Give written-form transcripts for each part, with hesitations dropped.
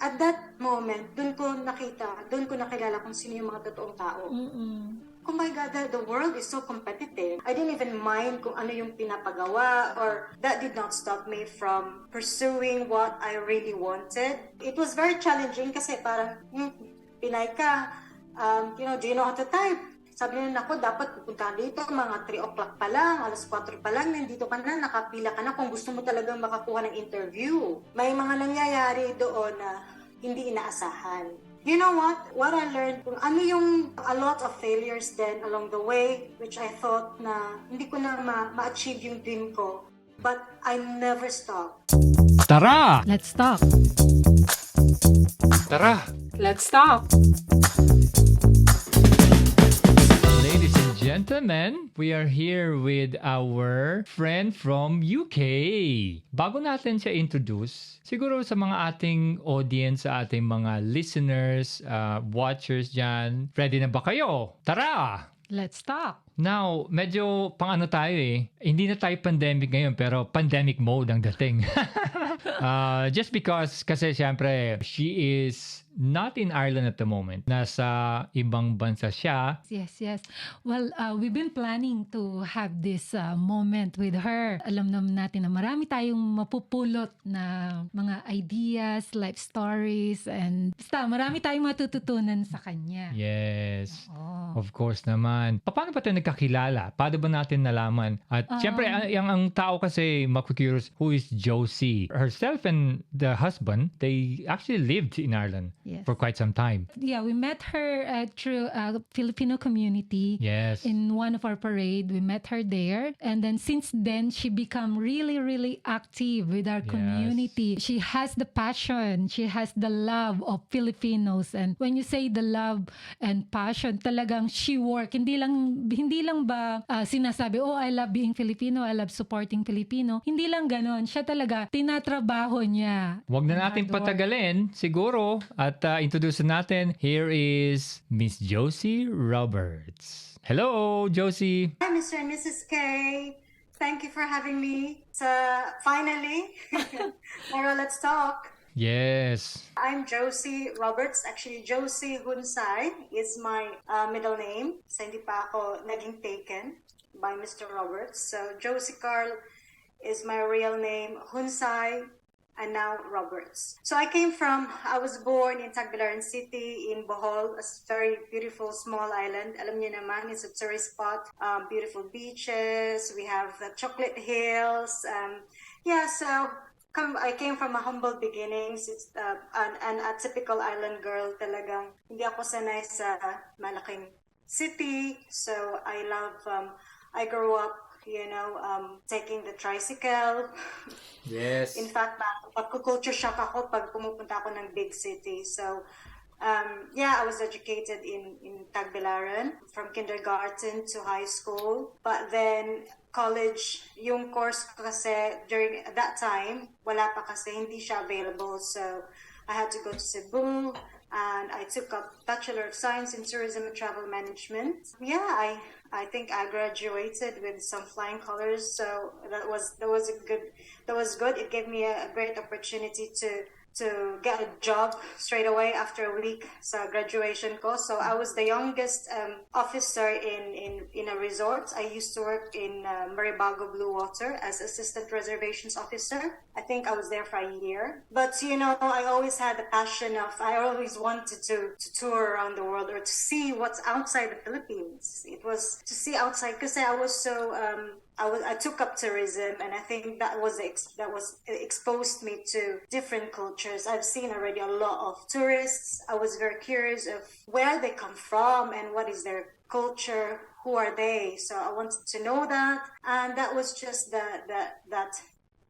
at that moment, doon ko nakilala kung sino yung mga totoong tao. Oh my God, the world is so competitive. I didn't even mind kung ano yung pinapagawa, or that did not stop me from pursuing what I really wanted. It was very challenging kasi parang, Pinay ka, do you know how to type? Sabi nila, ako, dapat pupunta dito, mga 3 o'clock pa lang, alas 4 pa lang, nandito ka na, nakapila ka na kung gusto mo talagang makakuha ng interview. May mga nangyayari doon na hindi inaasahan. You know what? What I learned, kung ano yung a lot of failures then along the way, which I thought na hindi ko na ma-achieve yung dream ko. But I never stopped. Tara! Let's talk. Tara! Let's talk! Ladies and gentlemen, we are here with our friend from UK. Bago natin siya introduce, siguro sa mga ating audience, sa ating mga listeners, watchers dyan, ready na ba kayo? Tara! Let's talk. Now, medyo pang-ano tayo eh. Hindi na tayo pandemic ngayon, pero pandemic mode ang dating. Just because, kasi syempre, she is not in Ireland at the moment. Nasa ibang bansa siya. Yes. Well, we've been planning to have this moment with her. Alam naman natin na marami tayong mapupulot na mga ideas, life stories, and basta marami tayong matututunan sa kanya. Yes. Oh. Of course naman. Paano ba tayo nagkakilala? Paano ba natin nalaman? At syempre, ang tao kasi makukurious, who is Josie? Herself and the husband, they actually lived in Ireland. Yes. For quite some time. Yeah, we met her through a Filipino community. Yes. In one of our parade, we met her there. And then since then, she become really, really active with our community. She has the passion. She has the love of Filipinos. And when you say the love and passion, talagang she work. Hindi lang ba sinasabi, oh, I love being Filipino, I love supporting Filipino. Hindi lang ganon. Siya talaga, tinatrabaho niya. Wag na natin patagalin, siguro. At introduce natin, here is Miss Josie Roberts. Hello, Josie. Hi, Mr. and Mrs. K. Thank you for having me. Finally, let's talk. Yes. I'm Josie Roberts. Actually, Josie Hunsay is my middle name. So hindi pa ako naging taken by Mr. Roberts. So Josie Carl is my real name. Hunsay, and now Roberts. So I was born in Tagbilaran City in Bohol, a very beautiful small island. Alam niyo naman, it's a tourist spot. Beautiful beaches. We have the chocolate hills. I came from a humble beginnings. It's a typical island girl talagang. Hindi ako sanay sa malaking city. So I grew up, taking the tricycle. Yes. In fact, pag-culture shock ako pag pumupunta ako ng big city. So, I was educated in Tagbilaran from kindergarten to high school. But then, college, yung course ko kasi during that time, wala pa kasi, hindi siya available. So, I had to go to Cebu. And I took up Bachelor of Science in Tourism and Travel Management. Yeah, I think I graduated with some flying colors. So that was good. It gave me a great opportunity to get a job straight away after a week sa graduation ko. So I was the youngest officer in a resort. I used to work in Maribago Blue Water as assistant reservations officer. I think I was there for a year. But I always had the passion I always wanted to tour around the world or to see what's outside the Philippines. It was to see outside because I was so I took up tourism, and I think that exposed me to different cultures. I've seen already a lot of tourists. I was very curious of where they come from and what is their culture, who are they. So I wanted to know that, and that was just that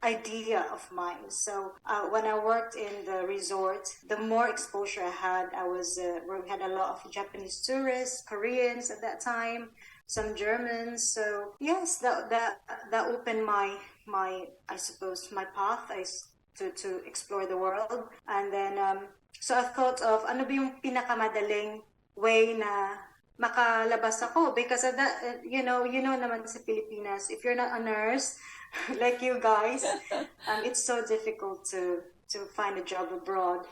idea of mine. So when I worked in the resort, the more exposure I had, we had a lot of Japanese tourists, Koreans at that time, some Germans. So yes, that opened my I suppose my path to explore the world. And then so I thought of ano ba yung pinakamadaling way na makalabas ako, because of that, you know naman sa Pilipinas, if you're not a nurse like you guys, it's so difficult to to find a job abroad.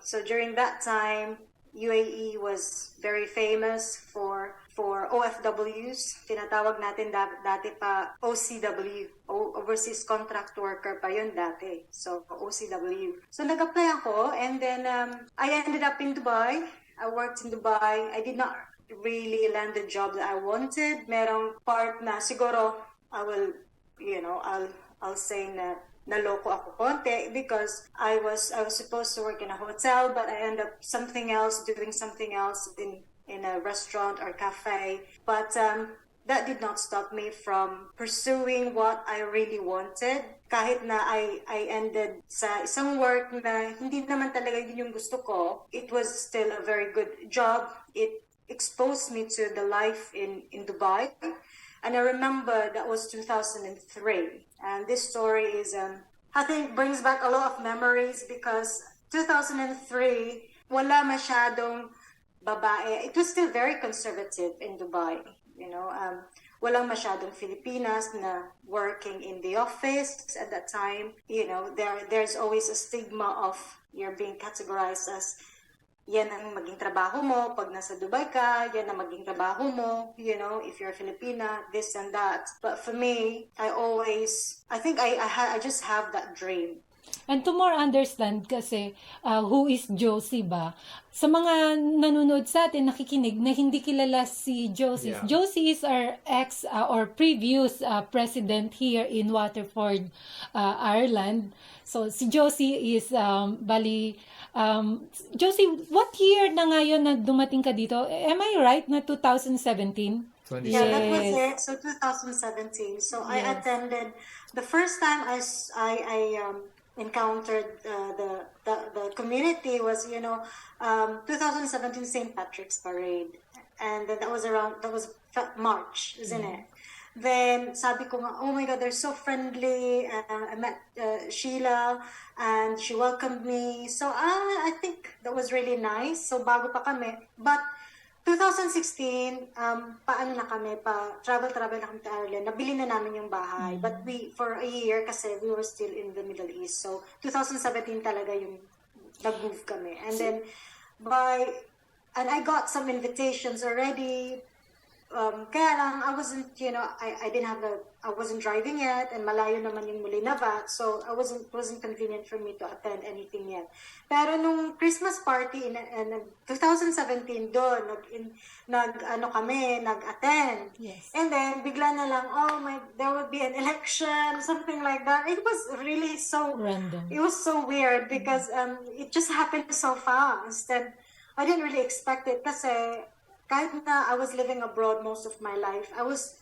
So during that time, UAE was very famous for OFWs. Tinatawag natin dati pa OCW, Overseas Contract Worker pa yun dati. So OCW. So nag-apply ako, and then I ended up in Dubai. I worked in Dubai. I did not really land the job that I wanted. Merong part na siguro I'll say na naloko ako konti because I was supposed to work in a hotel, but I ended up doing something else in a restaurant or cafe. But that did not stop me from pursuing what I really wanted. Kahit na I ended sa isang work na hindi naman talaga yun yung gusto ko, it was still a very good job. It exposed me to the life in Dubai. And I remember that was 2003. And this story is, I think, brings back a lot of memories because 2003, wala masyadong babae. It was still very conservative in Dubai. Walang masyadong Filipinas na working in the office at that time. There's always a stigma of you're being categorized as yan ang maging trabaho mo pag nasa Dubai ka, yan ang maging trabaho mo, if you're a Filipina, this and that. But for me, I think I just have that dream. And to more understand kasi who is Josie ba? Sa mga nanonood sa atin, nakikinig na hindi kilala si Josie. Yeah. Josie is our or previous president here in Waterford, Ireland. So si Josie is Josie, what year na ngayon na dumating ka dito? Am I right na 2017? Yeah, that was it. So 2017. So yes. I attended the first time I encountered the community was 2017 St. Patrick's Parade, and then that was March, isn't it? Then sabi ko nga, oh my God, they're so friendly. I met Sheila and she welcomed me. So I think that was really nice. So bago pa kami. But 2016, travel na kami to Ireland. Nabili na namin yung bahay. But for a year kasi we were still in the Middle East. So 2017 talaga yung nag-move kami. And then and I got some invitations already. Kaya lang, I wasn't, I wasn't driving yet, and malayo naman yung Mulinavat, so it wasn't convenient for me to attend anything yet. Pero nung Christmas party in 2017 doon, nag-attend. Yes. And then bigla na lang, there would be an election, something like that. It was really so random. It was so weird because it just happened so fast, and I didn't really expect it kasi kahit na I was living abroad most of my life, I was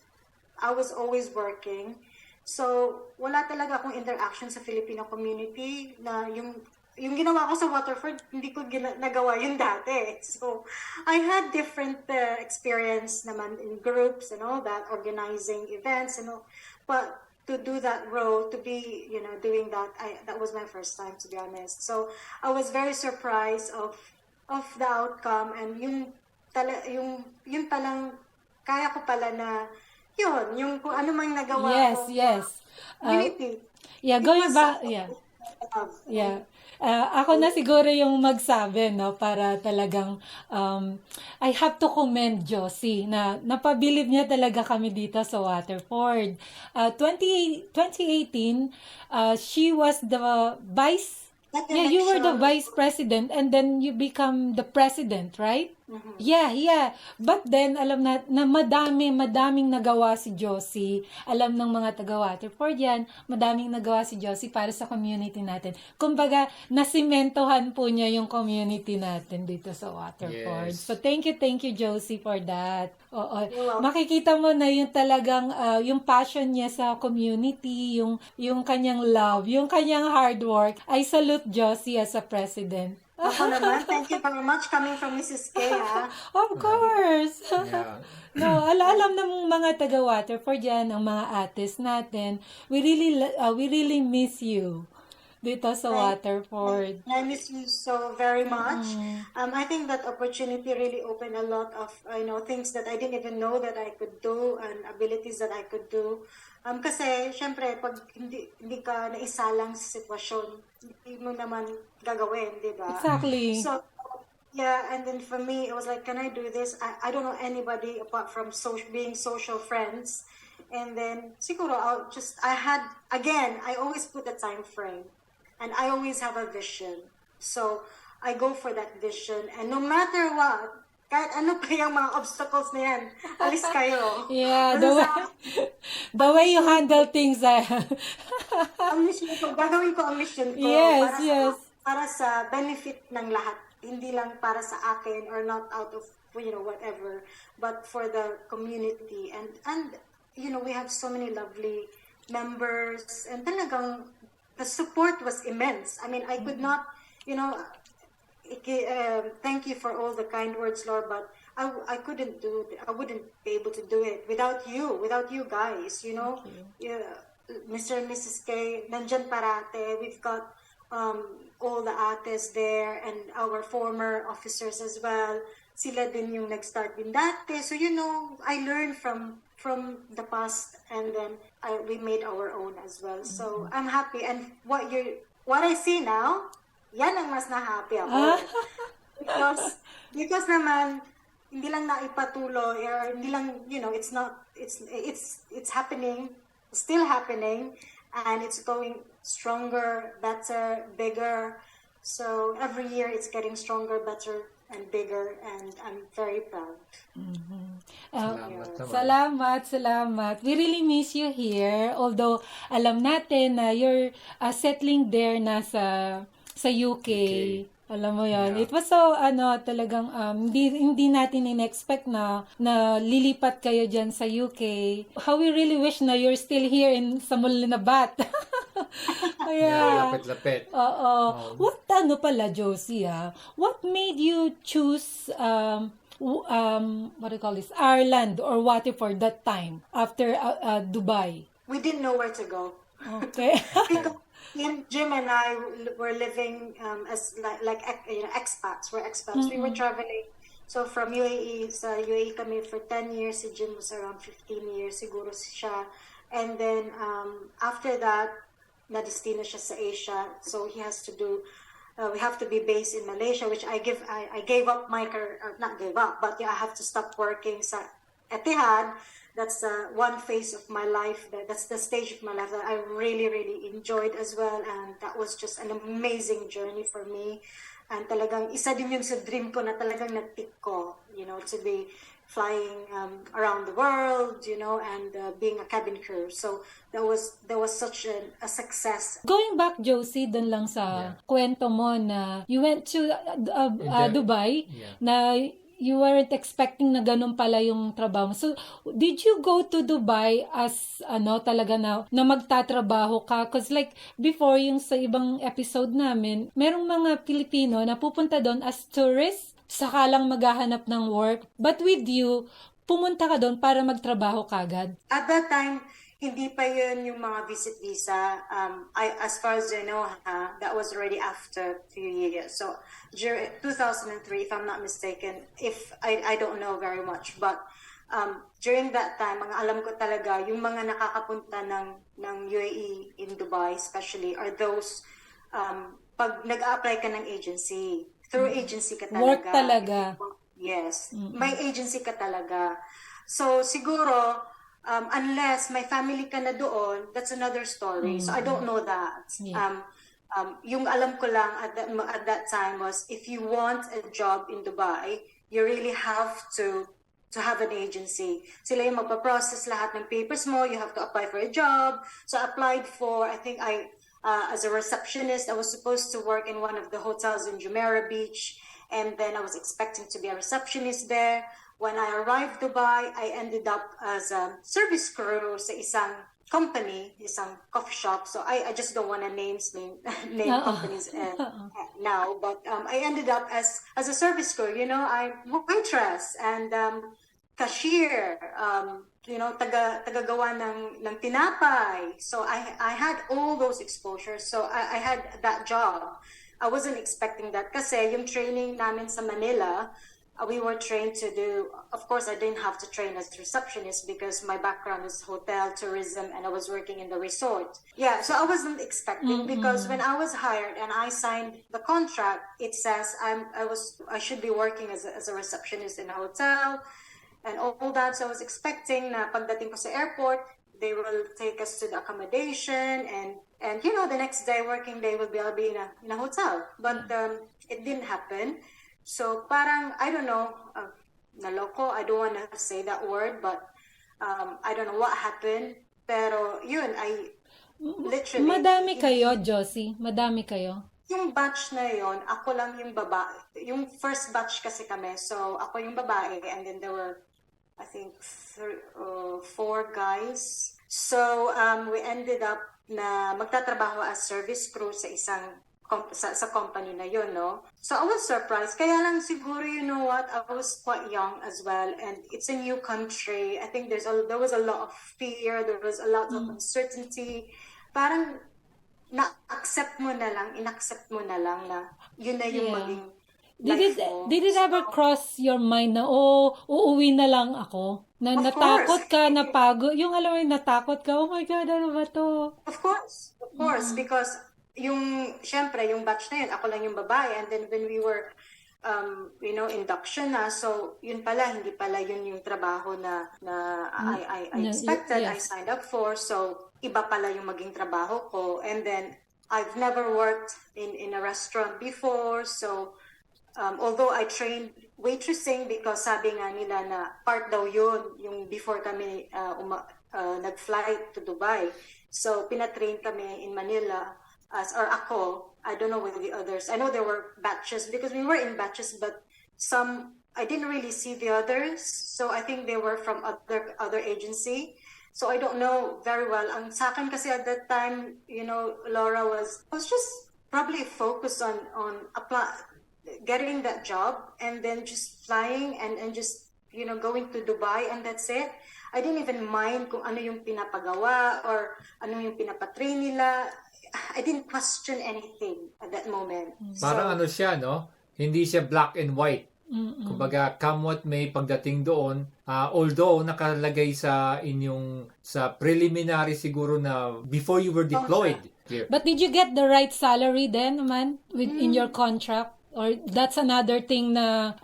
always working. So, wala talaga akong interaction sa Filipino community na yung ginawa ko sa Waterford, hindi ko nagawa yun dati. So, I had different experience naman in groups and all that, organizing events and all. But to do that role, to be, doing that, that was my first time, to be honest. So, I was very surprised of the outcome, and yun palang kaya ko pala na yung kung ano mang nagawa ko. Yes. Community. Going back, ako na siguro yung magsabi, no, para talagang I have to commend Josie na napabilib niya talaga kami dito sa Waterford. 2018, she was the you were the vice president, and then you become the president, right? Mm-hmm. Yeah. But then, alam na madaming nagawa si Josie. Alam ng mga taga-Waterford yan, madaming nagawa si Josie para sa community natin. Kumbaga, nasimentohan po niya yung community natin dito sa Waterford. Yes. So, thank you, Josie, for that. Oo. Makikita mo na yung talagang, yung passion niya sa community, yung kanyang love, yung kanyang hard work. I salute Josie as a president. Ako naman, thank you very much coming from Mrs. K, ha? Of course! Yeah. No, alam ng mga taga-Waterford yan, ang mga artists natin. We really miss you. dito sa Thank- Waterford. I miss you so very much. I think that opportunity really opened a lot of things that I didn't even know that I could do and abilities that I could do. Kasi syempre pag hindi ka naisalang sa sitwasyon, hindi mo naman gagawin, 'di ba? Exactly. So yeah, and then for me it was like, can I do this? I don't know anybody apart from being social friends. And then siguro I always put a time frame. And I always have a vision. So, I go for that vision. And no matter what, kahit ano pa yung mga obstacles na yan, alis kayo. Yeah, Basta the way you handle things. ang mission ko, gagawin ko ang mission ko. Yes, para yes. para sa benefit ng lahat. Hindi lang para sa akin or not out of, whatever. But for the community. And we have so many lovely members. And talagang, the support was immense. I mean, I could not, thank you for all the kind words, Lord, but I wouldn't be able to do it without you guys, Mr. and Mrs. K, nandyan parate. We've got all the ates there and our former officers as well. Sila din yung nag-start din dati. So, I learned from the past, and then we made our own as well. So I'm happy, and what I see now, yan ang mas na-happy ako. because naman hindi lang naipatuloy, or hindi lang, it's happening, still happening, and it's going stronger, better, bigger. So every year it's getting stronger, better, and bigger, and I'm very proud. Salamat. We really miss you here. Although, alam natin na you're settling there na sa UK. Alam mo yan. Yeah. It was so, talagang, hindi natin in-expect na lilipat kayo dyan sa UK. How we really wish na you're still here sa Mulinabat. Lapit-lapit. Oo. What pala, Josie, what made you choose what do you call this, Ireland or Waterford that time after Dubai? We didn't know where to go. Okay. Because Jim and I were living as like expats. We're expats. We were traveling. So from UAE, sa UAE kami for 10 years. Si Jim was around 15 years siguro siya. And then after that, na-destino siya sa Asia. So he has to do, we have to be based in Malaysia, which I gave up my career, not gave up, but I have to stop working sa Etihad. That's one phase of my life. That's the stage of my life that I really, really enjoyed as well. And that was just an amazing journey for me. And talagang isa din yun sa dream ko na talagang nag-tick ko, to be flying around the world, and being a cabin crew. So that was such a success. Going back, Josie, dun lang sa kwento mo na you went to Dubai, na you weren't expecting na ganun pala yung trabaho. So, did you go to Dubai as, talaga na magtatrabaho ka? Because like, before yung sa ibang episode namin, merong mga Pilipino na pupunta doon as tourists, saka lang maghahanap ng work. But with you, pumunta ka doon para magtrabaho kagad. At that time, hindi pa yun yung mga visit visa. As far as I know, that was already after a few years. So, during 2003, if I'm not mistaken, I don't know very much, but during that time, mga alam ko talaga, yung mga nakakapunta ng UAE in Dubai especially, are those, pag nag-a-apply ka ng agency, through agency ka talaga. Work talaga. Yes. May agency ka talaga. So, siguro, unless may family ka na doon, that's another story. So I don't know that. Yeah. Yung alam ko lang at that time was, if you want a job in Dubai, you really have to have an agency. Sila yung magpa-process lahat ng papers mo. You have to apply for a job. So I applied for, I think as a receptionist, I was supposed to work in one of the hotels in Jumeirah Beach. And then I was expecting to be a receptionist there. When I arrived Dubai, I ended up as a service crew sa isang company, isang coffee shop. So I just don't want to name companies now, but I ended up as a service crew. I'm waitress, and cashier, tagagawa ng tinapay. So I had all those exposures. So I had that job. I wasn't expecting that kasi yung training namin sa Manila, we were trained to do, of course, I didn't have to train as a receptionist because my background is hotel, tourism, and I was working in the resort. Yeah, so I wasn't expecting because when I was hired and I signed the contract, it says I should be working as a receptionist in a hotel and all that. So I was expecting na pagdating ko sa airport, they will take us to the accommodation and the next day, working day, I'll be in a hotel. But it didn't happen. So parang, I don't know, naloko, I don't want to say that word, but I don't know what happened. Pero yun, I literally... Madami kayo, Josie? Madami kayo? Yung batch na yun, ako lang yung babae. Yung first batch kasi kami, so ako yung babae, and then there were, I think, 4 guys. So we ended up na magtatrabaho as service crew sa isang sa company na yun, no? So I was surprised. Kaya lang siguro, you know what, I was quite young as well, and it's a new country. I think there was a lot of fear, there was a lot of uncertainty. Parang inaccept mo na lang na yun na yung maging life mo. Did it ever cross your mind na, uuwi na lang ako? Na Of natakot course. ka, napagod. Yung alam mo, natakot ka, oh my God, ano ba to? Of course, because syempre, yung batch na yun, ako lang yung babae, and then when we were, induction na, so yun pala, hindi pala yun yung trabaho na I expected, yes. I signed up for, so iba pala yung maging trabaho ko, and then I've never worked in a restaurant before, so although I trained waitressing because sabi nga nila na part daw yun, yung before kami nag-flight to Dubai. So, pinatrain kami in Manila, or ako, I don't know with the others. I know there were batches because we were in batches, but some, I didn't really see the others. So, I think they were from other agency. So, I don't know very well. Ang sa akin kasi at that time, Laura I was just probably focused on getting that job and then just flying and just going to Dubai, and that's it. I didn't even mind kung ano yung pinapagawa or ano yung pinapatrain nila. I didn't question anything at that moment. Parang ano siya, no? Hindi siya black and white. Kumbaga, come what may pagdating doon, although nakalagay sa preliminary siguro na before you were deployed. Here. But did you get the right salary then, man, in your contract? Or that's another thing na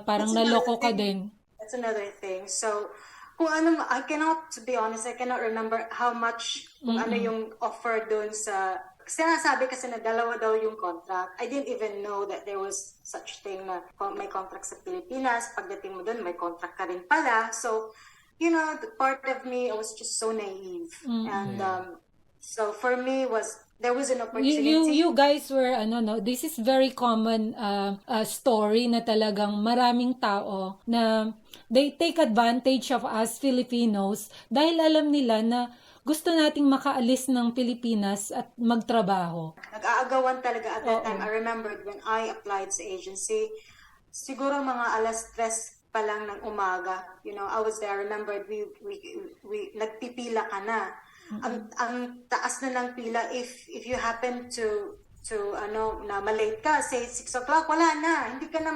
parang naloko ka din? That's another thing. So, to be honest, I cannot remember how much, kung ano yung offer doon sa, sinasabi kasi na 2 daw yung contract. I didn't even know that there was such thing na may contract sa Pilipinas. Pagdating mo doon, may contract ka rin pala. So, the part of me, I was just so naive. And so for me, there was an opportunity. You guys were, this is very common story na talagang maraming tao na they take advantage of us Filipinos dahil alam nila na gusto nating makaalis ng Pilipinas at magtrabaho. Nag-aagawan talaga at that time. I remembered when I applied sa agency, siguro mga 3:00 pa lang ng umaga. I was there. I remembered we nagpipila ka na. Ang taas na ng pila if you happen to na malate ka, say 6 o'clock, wala na, hindi ka na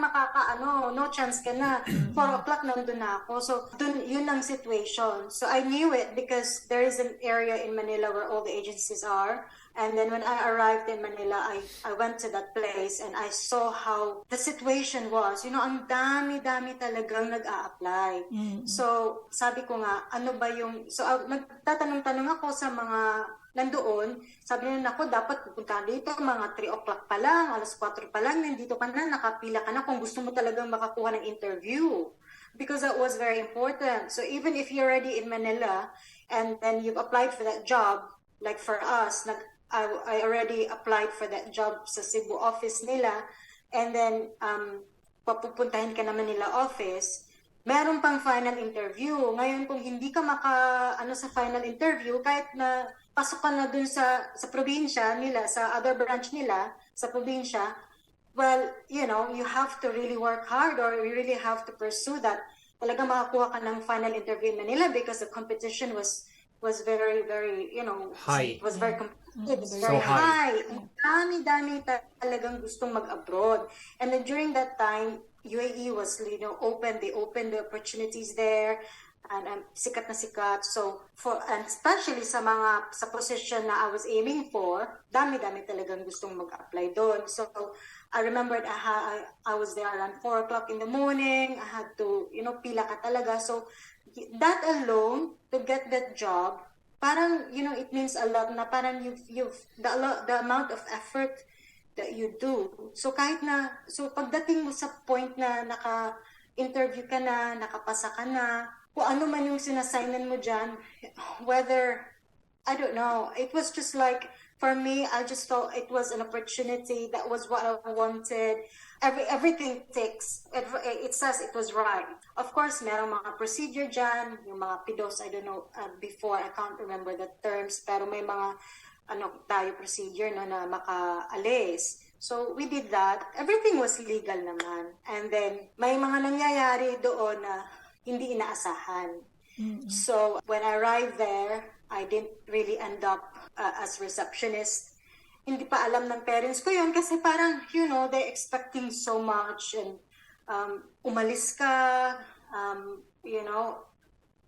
no chance ka na. 4 o'clock nandun na ako. So, yun ang situation. So, I knew it because there is an area in Manila where all the agencies are. And then when I arrived in Manila, I went to that place and I saw how the situation was. Ang dami-dami talagang nag-a-apply. So, sabi ko nga, ano ba yung... So, nagtatanong-tanong ako sa mga nandoon. Sabi nila, dapat pupunta dito mga 3 o'clock pa lang, 4 pa lang, nandito ka na, nakapila ka na kung gusto mo talagang makakuha ng interview. Because that was very important. So, even if you're already in Manila and then you've applied for that job, like for us, I already applied for that job sa Cebu office nila, and then papupuntahin ka naman nila office, meron pang final interview. Ngayon, kung hindi ka sa final interview, kahit na pasok ka na dun sa probinsya nila, sa other branch nila, sa probinsya, well, you have to really work hard or you really have to pursue that talaga makakuha ka ng final interview in Manila because the competition was very, very, High. it was very competitive. It was So very high. high. Ang dami-dami talagang gustong mag-abroad. And then during that time, UAE was, open. They opened the opportunities there. And sikat na sikat. So, and especially sa position na I was aiming for, dami-dami talagang gustong mag-apply doon. So, I remembered I was there around 4 o'clock in the morning. I had to, pila ka talaga. So, that alone, to get that job, parang, it means a lot na parang the amount of effort that you do. So, pagdating mo sa point na naka-interview ka na, nakapasa ka na, kung ano man yung sinassignan mo dyan, whether, I don't know, it was just like, for me, I just thought it was an opportunity. That was what I wanted. Everything ticks. It says it was right. Of course, merong mga procedure dyan, yung mga PIDOS, I don't know, before, I can't remember the terms, pero may mga, tayo procedure na makaalis. So, we did that. Everything was legal naman. And then, may mga nangyayari doon na hindi inaasahan. Mm-hmm. So, when I arrived there, I didn't really end up as receptionist. Hindi pa alam ng parents ko yun kasi parang, they're expecting so much and umalis ka,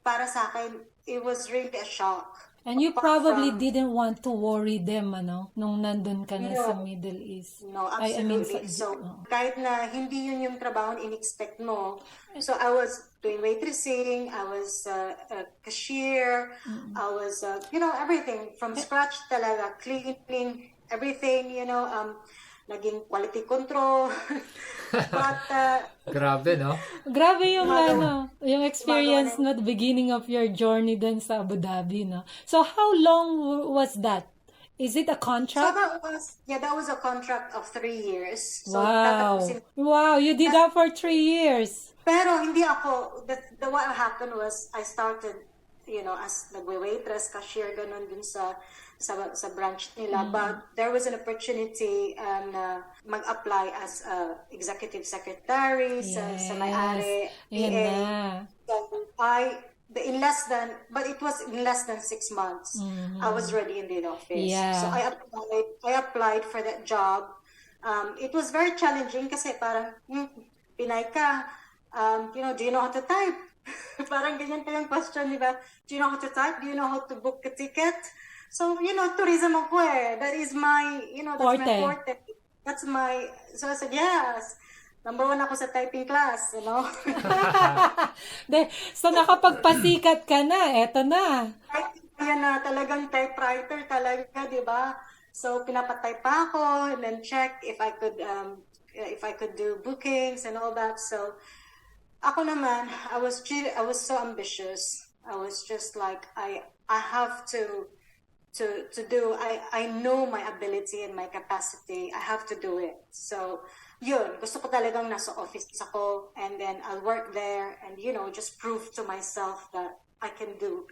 para sa akin, it was really a shock. And you probably didn't want to worry them, nung nandun ka na sa Middle East. No, absolutely. Kahit na hindi yun yung trabaho in-expect mo. So, I was doing waitressing, I was a cashier, I was, everything from scratch talaga, cleaning, everything, naging quality control. But, grabe, no? Grabe yung yung experience na the beginning of your journey then sa Abu Dhabi, no? So how long was that? Is it a contract? So that was a contract of 3 years. So Wow, you did that for 3 years. Pero hindi ako, what happened was, I started, as nagwe-waitress, cashier, ganun dun sa branch nila. But there was an opportunity na mag-apply as executive secretary sa may-ari, PA. So it was in less than 6 months. I was already in the office. Yeah. So I applied for that job. It was very challenging kasi parang, Pinay ka, do you know how to type? Parang ganyan pa yung question, di ba? Do you know how to type? Do you know how to book a ticket? So, tourism ako eh. That is my, that's my forte. So I said, yes. Number 1 ako sa typing class, So, nakapagpasikat ka na. Eto na. Yan na, talagang typewriter talaga, di ba? So, pinapatype pa ako and then check if I could do bookings and all that. So, ako naman, I was so ambitious. I was just like, I have to do, I know my ability and my capacity. I have to do it. So, yun, gusto ko talagang nasa office ako and then I'll work there and, just prove to myself that I can do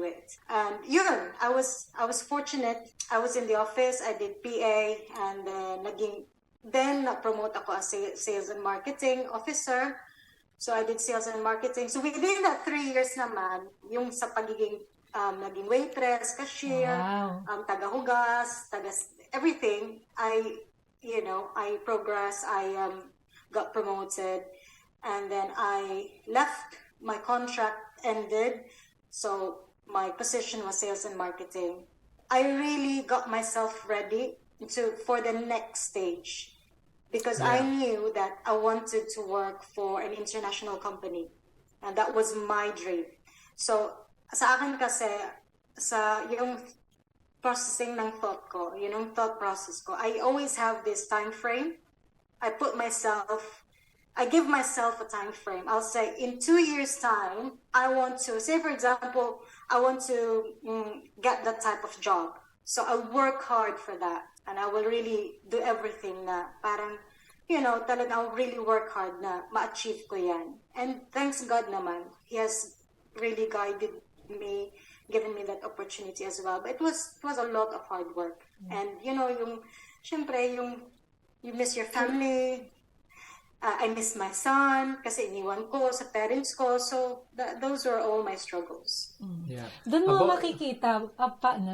it. And yun, I was fortunate. I was in the office, I did PA and then na-promote ako as sales and marketing officer. So I did sales and marketing. So within that 3 years naman, yung sa pagiging naging waitress, cashier, taga-hugas, everything, I progressed, I got promoted, and then I left, my contract ended, so my position was sales and marketing. I really got myself ready for the next stage because I knew that I wanted to work for an international company, and that was my dream. So, sa akin kasi, yung processing ng thought ko, yung thought process ko, I always have this time frame. I give myself a time frame. I'll say, in 2 years' time, I want to, say for example, I want to get that type of job. So I'll work hard for that. And I will really do everything na parang, talagang I'll really work hard na ma-achieve ko yan. And thanks God naman, He has really guided me, given me that opportunity as well. But it was a lot of hard work. And, syempre, you miss your family. I miss my son kasi iniwan ko sa parents ko. So, those were all my struggles. Yeah. Doon mo makikita,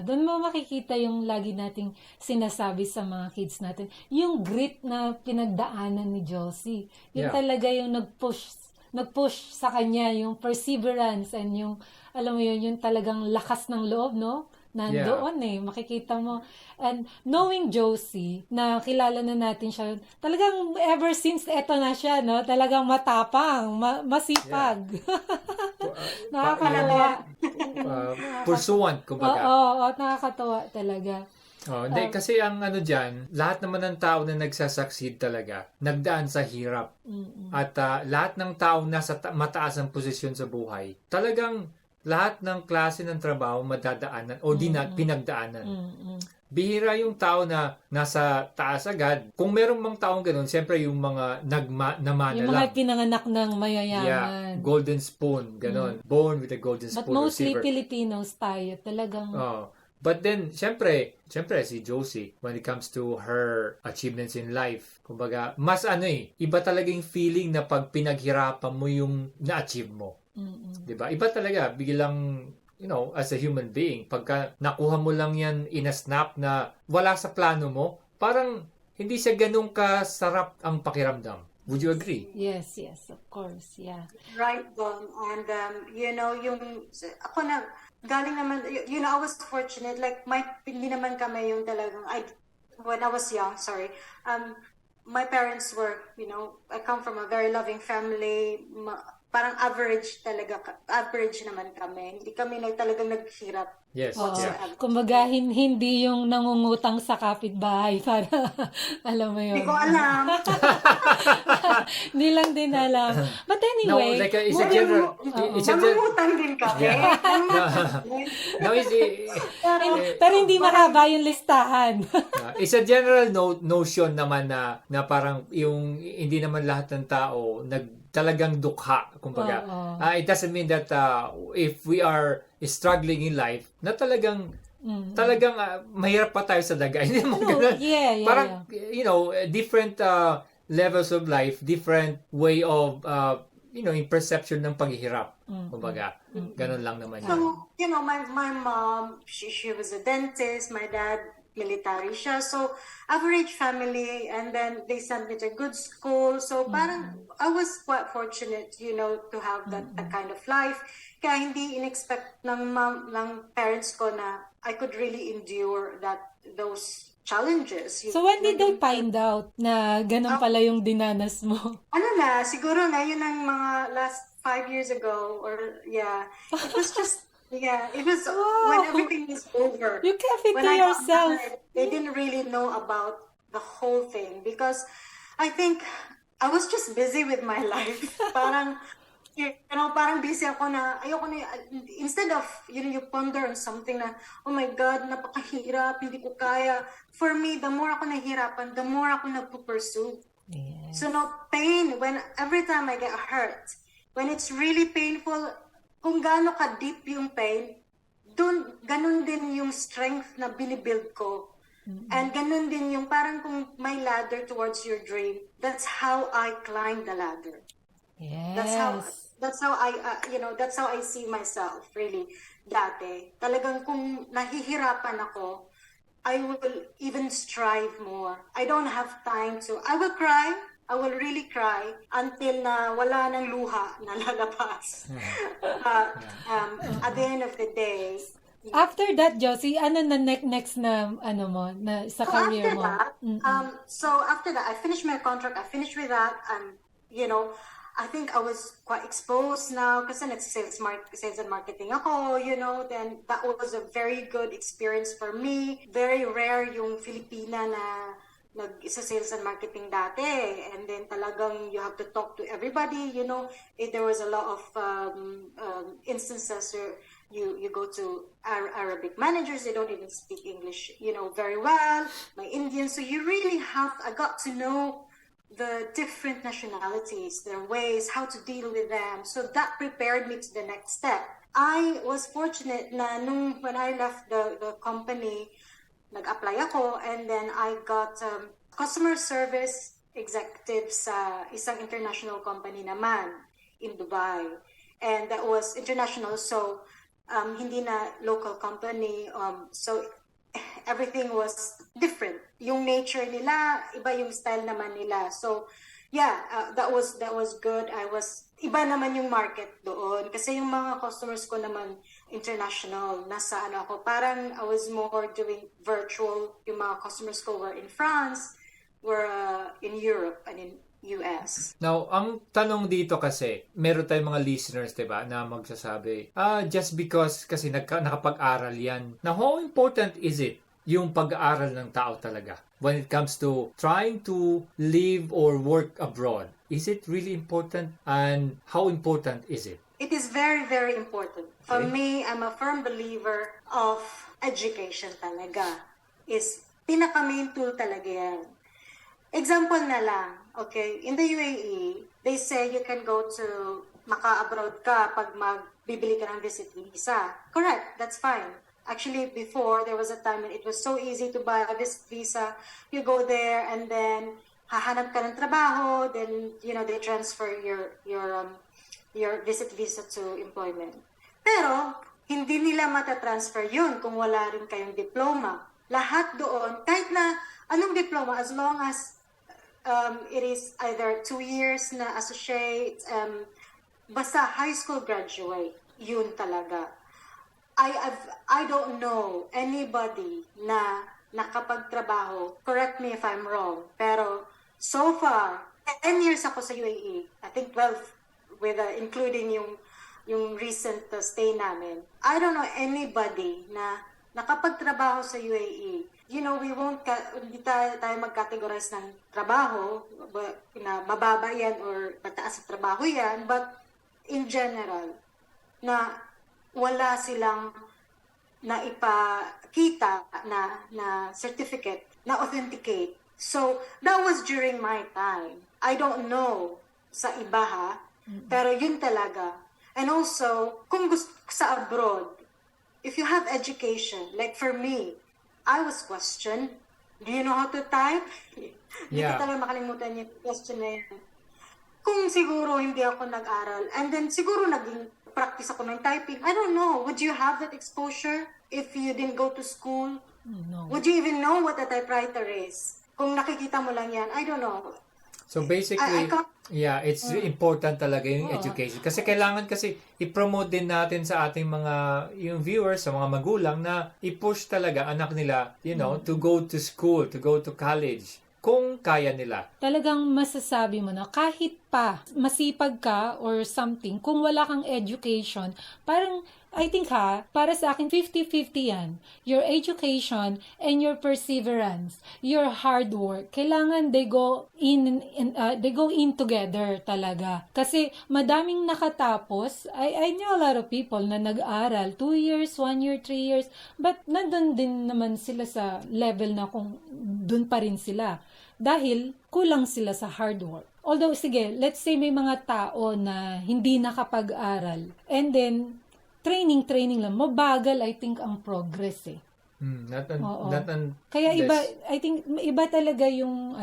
doon mo makikita yung lagi nating sinasabi sa mga kids natin, yung grit na pinagdaanan ni Josie. Yun talaga yung nag-push sa kanya, yung perseverance and yung, alam mo yun, yung talagang lakas ng loob, no? Nandoon makikita mo. And knowing Josie, na kilala na natin siya, talagang ever since eto na siya, no? Talagang matapang, masipag. Nakakatawa. Pursuant, kumbaga. Oo, nakakatawa talaga. Hindi, kasi ang dyan, lahat naman ng tao na nagsasucceed talaga, nagdaan sa hirap. At lahat ng tao nasa mataas ang posisyon sa buhay, talagang lahat ng klase ng trabaho madadaanan o pinagdaanan. Bihira yung tao na nasa taas agad. Kung merong mga taong ganun, siyempre yung mga namana yung mga lang. pinanganak ng mayayaman. Yeah, golden spoon, ganun. Born with a golden spoon. But mostly Filipinos tayo, talagang... But then, syempre si Josie, when it comes to her achievements in life, kumbaga, mas iba talaga yung feeling na pag pinaghirapan mo yung na-achieve mo. Diba? Iba talaga, biglang, as a human being, pagka nakuha mo lang yan in a snap na wala sa plano mo, parang hindi siya ganun kasarap ang pakiramdam. Would you agree? Yes, of course, yeah. Right, Don. And, ako na, galing naman, I was fortunate, like, hindi naman kami yung talagang, when I was young, my parents were, I come from a very loving family, parang average naman kami. Hindi kami talagang naghirap. Yes. Kumbaga, hindi yung nangungutang sa kapitbahay para, alam mo yun. Hindi ko alam. Hindi lang din alam. But anyway, it's a general... Nangungutang din kami. Pero hindi mahaba yung listahan. It's a general notion naman na parang yung hindi naman lahat ng tao talagang dukha, kumbaga. It doesn't mean that if we are struggling in life, na talagang mahirap pa tayo sa daga. Hindi naman ganun. Parang, different levels of life, different way of, in perception ng paghihirap. Kumbaga, ganun lang naman yun. So, my mom, she was a dentist, my dad, military siya. So, average family, and then they sent me to a good school. So, parang, I was quite fortunate, to have that kind of life. Kaya hindi in-expect ng parents ko na I could really endure those challenges. So, when did they find out na ganun pala yung dinanas mo? Siguro ngayon ang mga last 5 years ago, it was just, it was when everything is over. You kept it when to I got yourself. married, they didn't really know about the whole thing because I think I was just busy with my life. Parang, parang busy ako na, ayoko na, instead of, you ponder on something na, oh my God, napakahirap, hindi ko kaya. For me, the more ako nahihirapan, the more ako nagpupursue. Yes. So, pain, every time I get hurt, when it's really painful, kung gaano ka-deep yung pain, ganun din yung strength na binibuild ko. And ganun din yung parang kung may ladder towards your dream, that's how I climb the ladder. Yes. That's how I see myself, really, dati. Talagang kung nahihirapan ako, I will even strive more. I don't have time I will cry. I will really cry until na wala ng luha na lalabas. At the end of the day. After that, Josie, ano na next na na sa career mo? After that, I finished my contract. I finished with that, and I think I was quite exposed now kasi sales and marketing ako, then that was a very good experience for me. Very rare yung Filipina na sa sales and marketing dati, and then talagang you have to talk to everybody, there was a lot of instances where you go to Arabic managers, they don't even speak English, very well, my Indian, so I got to know the different nationalities, their ways, how to deal with them, so that prepared me to the next step. I was fortunate na when I left the company, nag-apply ako, and then I got customer service executive sa isang international company naman in Dubai. And that was international, so hindi na local company. So everything was different. Yung nature nila, iba yung style naman nila. So yeah, that was good. Iba naman yung market doon. Kasi yung mga customers ko naman international, nasa ako, parang I was more doing virtual. Yung mga customers ko were in France, were in Europe, and in US. Now, ang tanong dito kasi, meron tayong mga listeners, diba, na magsasabi, just because kasi nakapag-aral yan. Now, how important is it, yung pag-aaral ng tao talaga, when it comes to trying to live or work abroad? Is it really important, and how important is it? It is very, very important. For me, I'm a firm believer of education talaga. Pinaka-main tool talaga yan. Example na lang, okay, in the UAE, they say you can go to maka-abroad ka pag magbibili ka ng visit visa. Correct, that's fine. Actually, before, there was a time when it was so easy to buy a visit visa. You go there and then hahanap ka ng trabaho, then, they transfer your visit visa to employment. Pero, hindi nila matatransfer yun kung wala rin kayong diploma. Lahat doon, kahit na anong diploma, as long as it is either 2 years na associate, basta high school graduate, yun talaga. I don't know anybody na nakapagtrabaho, correct me if I'm wrong, pero so far, 10 years ako sa UAE, I think 12 with including yung recent stay namin. I don't know anybody na nakapagtrabaho sa UAE. Hindi tayo mag-categorize ng trabaho, na mababa yan or mataas sa trabaho yan, but in general, na wala silang naipakita na certificate, na authenticate. So, that was during my time. I don't know sa iba ha, pero yun talaga. And also, kung gusto sa abroad, if you have education, like for me, I was questioned. Do you know how to type? Hindi ko talaga makalimutan yung question na yan. Kung siguro hindi ako nag-aral, and then siguro naging practice ako ng typing, I don't know, would you have that exposure if you didn't go to school? No. Would you even know what a typewriter is? Kung nakikita mo lang yan, I don't know. So basically, it's important talaga yung education. Kasi kailangan i-promote din natin sa ating mga yung viewers, sa mga magulang na i-push talaga anak nila, to go to school, to go to college. Kung kaya nila. Talagang masasabi mo na kahit pa masipag ka or something, kung wala kang education, parang I think para sa akin 50-50 yan. Your education and your perseverance, your hard work, kailangan they go in together talaga. Kasi madaming nakatapos, I know a lot of people na nag-aral 2 years, 1 year, 3 years, but nandun din naman sila sa level na kung dun pa rin sila. Dahil kulang sila sa hard work. Although, sige, let's say may mga tao na hindi nakapag-aral. And then, training lang. Mabagal, I think, ang progress eh. Kaya iba, I think, iba talaga yung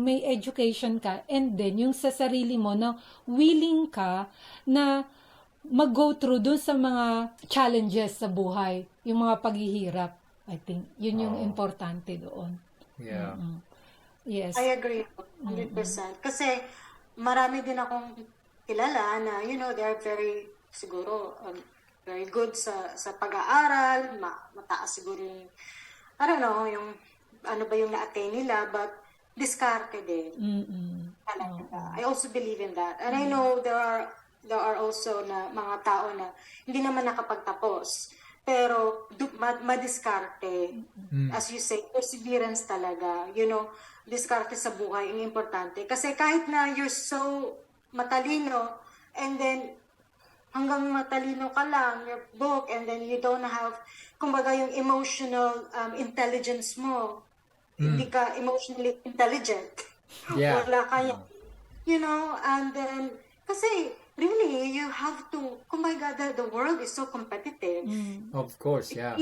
may education ka and then yung sa sarili mo na willing ka na mag-go through dun sa mga challenges sa buhay. Yung mga paghihirap. I think, yun yung importante doon. Yeah. Yes. I agree 100%. Kasi marami din akong kilala na, they are very, siguro, very good sa pag-aaral, mataas siguro yung, I don't know, yung ano ba yung na-attain nila, but diskarte din. I also believe in that. And I know there are also na mga tao na hindi naman nakapagtapos, pero madiskarte. As you say, perseverance talaga. Diskarte sa buhay, ang importante. Kasi kahit na you're so matalino, and then hanggang matalino ka lang, your book, and then you don't have, kumbaga yung emotional intelligence mo. Hindi ka emotionally intelligent. Yeah. Wala kaya. And then, kasi, really, you have to, oh my God, the world is so competitive. Of course, yeah.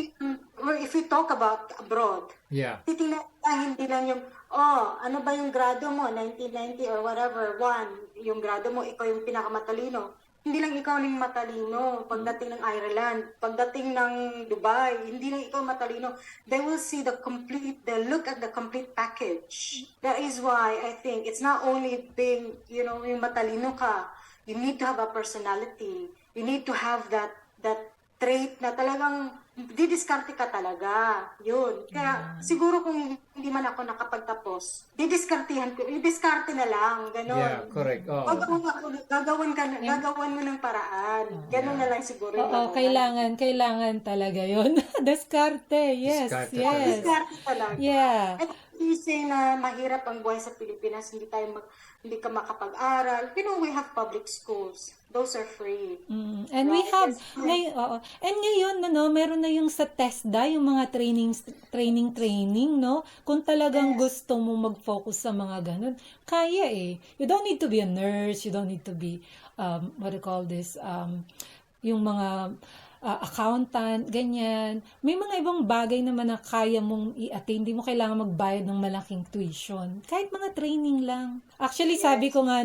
If we talk about abroad, Yeah. titingnan hindi lang yung, oh, ano ba yung grado mo, 1990 or whatever, one, yung grado mo, ikaw yung pinakamatalino. Hindi lang ikaw yung matalino pagdating ng Ireland, pagdating ng Dubai, hindi lang ikaw matalino. They will see they'll look at the complete package. That is why I think it's not only being, yung matalino ka, you need to have a personality. You need to have that trait na talagang didiskarte ka talaga. Yun. Kaya siguro kung hindi man ako nakapagtapos, didiskarte na lang. Ganon. Yeah, correct. Oh. Gagawan mo ng paraan. Ganon na lang siguro. Oo, kailangan talaga yun. Diskarte, yes, Diskarte yes. Diskarte talaga. Yeah. At you say na mahirap ang buhay sa Pilipinas, hindi ka makapag-aral. We have public schools. Those are free. And we have and ngayon meron na yung sa TESDA, yung mga training, no? Kung talagang gusto mo mag-focus sa mga ganun, kaya eh. You don't need to be a nurse, you don't need to be what do you call this, yung mga accountant, ganyan. May mga ibang bagay naman na kaya mong i-attain. Hindi mo kailangan magbayad ng malaking tuition. Kahit mga training lang. Actually, sabi ko nga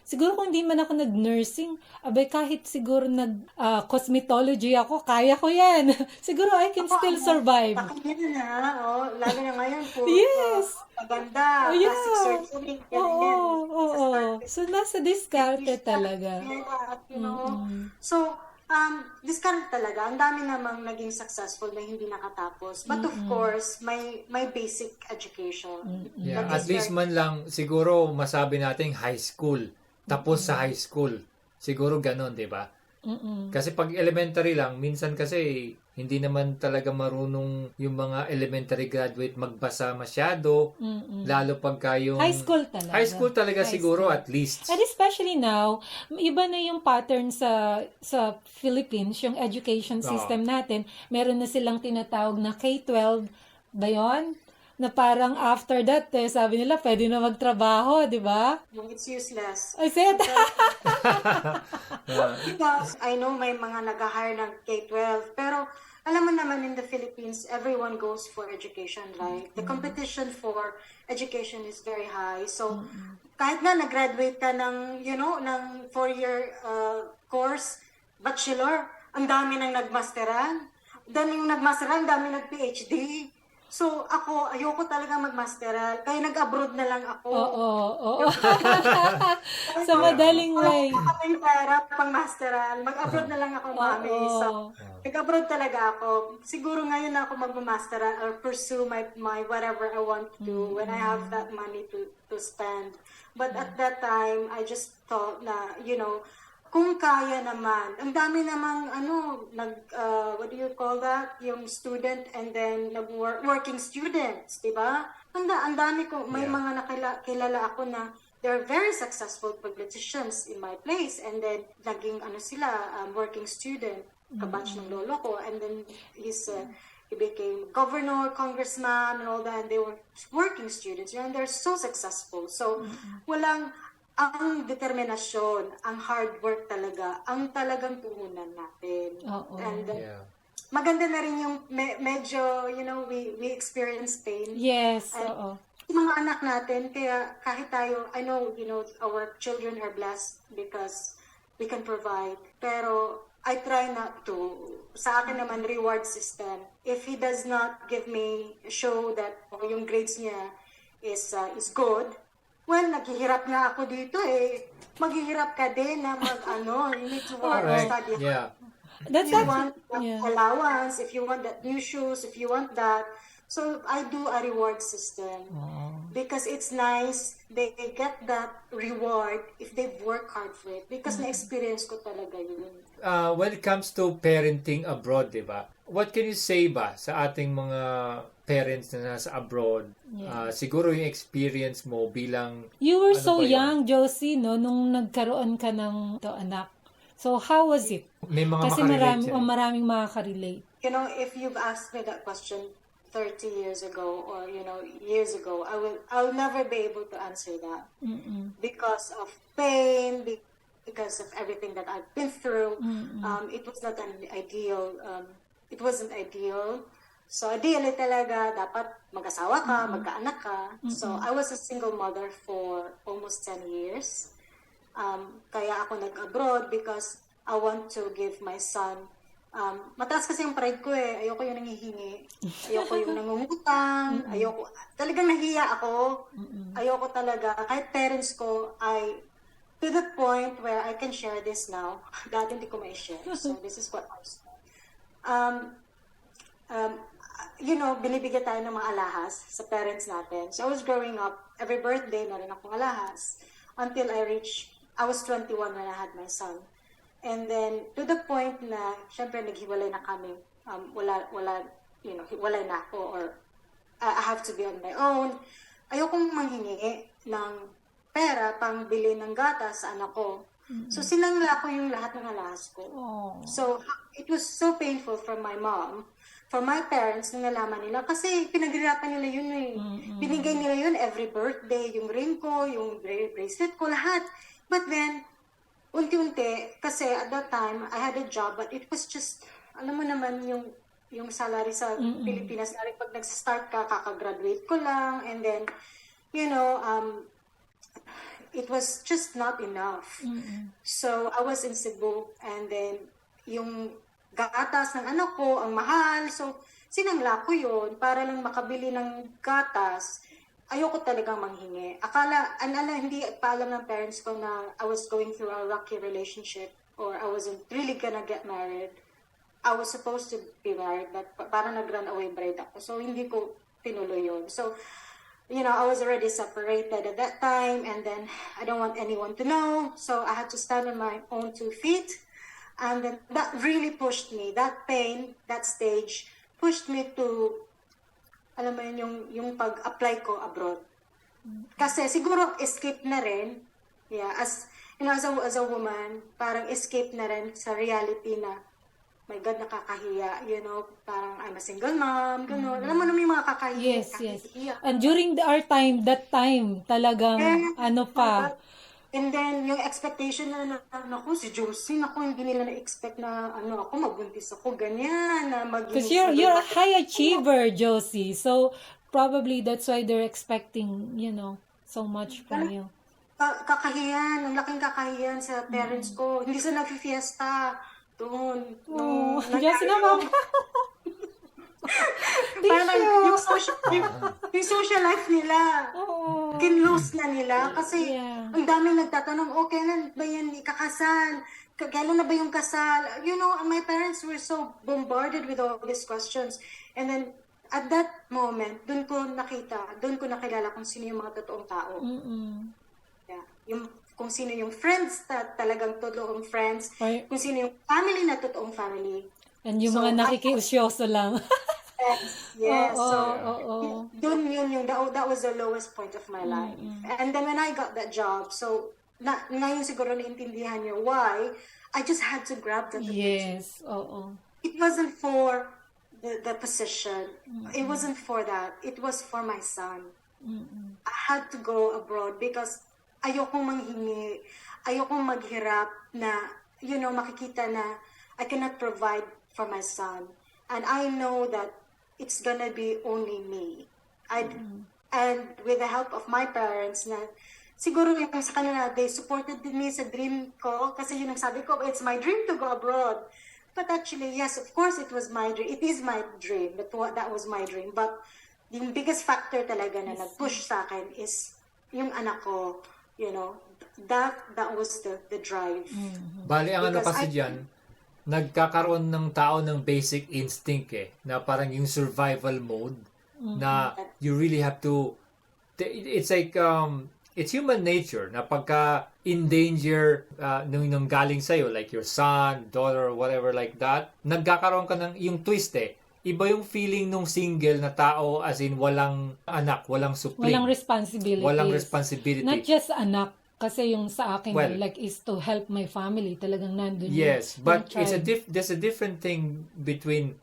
siguro kung hindi man ako nag-nursing, kahit siguro nag-cosmetology ako, kaya ko yan. Siguro I can still survive. Pakinggan na, lalo na ngayon po. Yes! Maganda. Yeah. Plastic surgery. Oo. So, nasa diskarte talaga. So, diskarte talaga. Ang dami namang naging successful na hindi nakatapos. But of course, may basic education. Yeah, at least man lang, siguro masabi natin high school. Tapos sa high school. Siguro ganon, di ba? Kasi pag elementary lang, minsan kasi hindi naman talaga marunong yung mga elementary graduate magbasa masyado. Lalo pagka yung High school talaga. High school talaga siguro at least. And especially now, iba na yung pattern sa Philippines, yung education system natin. Meron na silang tinatawag na K-12 ba yun? Na parang after that, sabi nila, pwede na magtrabaho, di ba? It's useless. I said, Because I know may mga nag-hire ng K-12, pero alam mo naman in the Philippines, everyone goes for education, right? The competition for education is very high. So, kahit nga nag-graduate ka ng, ng 4-year course, bachelor, ang dami nang nagmasteran. Then yung nagmasteran, ang dami nag-PhD. So, ayoko talaga mag-masteral. Kaya nag-abroad na lang ako. Oo. Sa madaling way. Ako yung pera pang-masteral. Mag-abroad na lang ako, mami. So, nag-abroad talaga ako. Siguro ngayon na ako mag-masteral or pursue my whatever I want to do when I have that money to spend. But at that time, I just thought na, kung kaya naman, ang dami namang what do you call that? Yung student and then working students, di ba? Ang dami ko, may mga kilala ako na they're very successful politicians in my place and then naging working student, kabatch ng lolo ko, and then he became governor, congressman, and all that, and they were working students, and they're so successful. So, ang determinasyon, ang hard work talaga, ang talagang puhunan natin. And maganda na rin yung medyo, we experience pain. Yes, Yung mga anak natin, kaya kahit tayo, I know, our children are blessed because we can provide. Pero I try not to. Sa akin naman, reward system. If he does not show that yung grades niya is good, well, naghihirap nga ako dito eh. Maghihirap ka din na you need to work, study. Yeah. If you want allowance, if you want that new shoes, if you want that. So, I do a reward system. Because it's nice, they get that reward if they work hard for it. Because na-experience ko talaga yun. When it comes to parenting abroad, di ba? What can you say ba sa ating mga parents na nasa abroad? Siguro yung experience mo bilang... You were so young, Josie, no? Nung nagkaroon ka ng anak. So, how was it? May mga Kasi maraming makaka-relate. If you've asked me that question 30 years ago or, years ago, I'll never be able to answer that. Because of pain, because of everything that I've been through. It was not an ideal... it wasn't ideal. So, ideally talaga, dapat mag-asawa ka, magkaanak ka. So, I was a single mother for almost 10 years. Kaya ako nag-abroad because I want to give my son, mataas kasi yung pride ko eh. Ayoko yung nangihingi. Ayoko yung nangungutang. Ayoko, talagang nahiya ako. Ayoko talaga. Kahit parents ko, to the point where I can share this now. Dati hindi ko ma-share. So, this is what I was binibigyan tayo ng mga alahas sa parents natin. So I was growing up, every birthday meron akong alahas until I was 21 when I had my son. And then, to the point na, syempre, naghiwalay na kami. Hiwalay na ako or I have to be on my own. Ayokong manghingi ng pera pang bili ng gatas sa anak ko. So, sinangla ko yung lahat ng alahas ko. So, it was so painful for my mom, for my parents, nung nalaman nila. Kasi pinaghirapan nila yun eh. Binigay nila yun every birthday, yung ring ko, yung bracelet ko, lahat. But then, unti-unti, kasi at that time, I had a job, but it was just, alam mo naman, yung salary sa Pilipinas, pag nag-start ka, kakagraduate ko lang, and then, it was just not enough. So, I was in Cebu, and then, yung gatas ng anak ko, ang mahal. So, sinangla ko yun para lang makabili ng gatas. Ayoko talagang manghingi. Hindi pa alam ng parents ko na I was going through a rocky relationship or I wasn't really gonna get married. I was supposed to be married, but parang nag-run away bride ako. So, hindi ko tinuloy yun. So, I was already separated at that time, and then I don't want anyone to know. So, I had to stand on my own 2 feet. And then that really pushed me. That pain, that stage, pushed me to, alam mo yun, yung pag-apply ko abroad. Kasi siguro escape na rin. Yeah, as a woman, parang escape na rin sa reality na, my God, nakakahiya. Parang I'm a single mom, gano'n. Alam mo naman yung mga kakahiya. Yes. And during that time, talagang, And then, yung expectation na si Josie, hindi nila na-expect na, magbuntis ako, ganyan, na maging... Because you're a high achiever, Josie. So, probably that's why they're expecting, so much from you. Kakahiyan, ang laking kakahiyan sa parents ko. Hindi sila nag-fiesta doon. Josie naman. Parang yung social life nila, kinlose na nila. Kasi ang daming nagtatanong, kailan ba yan ikakasal? Kailan na ba yung kasal? My parents were so bombarded with all these questions. And then, at that moment, doon ko nakilala kung sino yung mga totoong tao. Kung sino yung friends talagang totoong friends. Kung sino yung family na totoong family. And yung mga nakikiusyoso lang. Yes. That was the lowest point of my life. And then when I got that job, so ngayon siguro naintindihan niyo why I just had to grab that. Yes. It wasn't for the position. It wasn't for that. It was for my son. I had to go abroad because ayokong manghingi, ayokong maghirap na makikita na I cannot provide for my son. And I know that it's gonna be only me. And with the help of my parents na siguro yung sa kanila, they supported me sa dream ko kasi yun ang sabi ko, it's my dream to go abroad. But actually, yes, of course, it was my dream. It is my dream. That was my dream. But yung biggest factor talaga na nag-push sa akin is yung anak ko, that was the drive. Bali, ang kasi dyan, nagkakaroon ng tao ng basic instinct na parang yung survival mode na you really have to, it's like, it's human nature na pagka in danger nung galing sa'yo, like your son, daughter, whatever like that, nagkakaroon ka ng yung twist Iba yung feeling nung single na tao as in walang anak, walang supling. Walang responsibility. Not just anak. Kasi yung sa akin, is to help my family. Talagang nandun. Yes, but there's a different thing between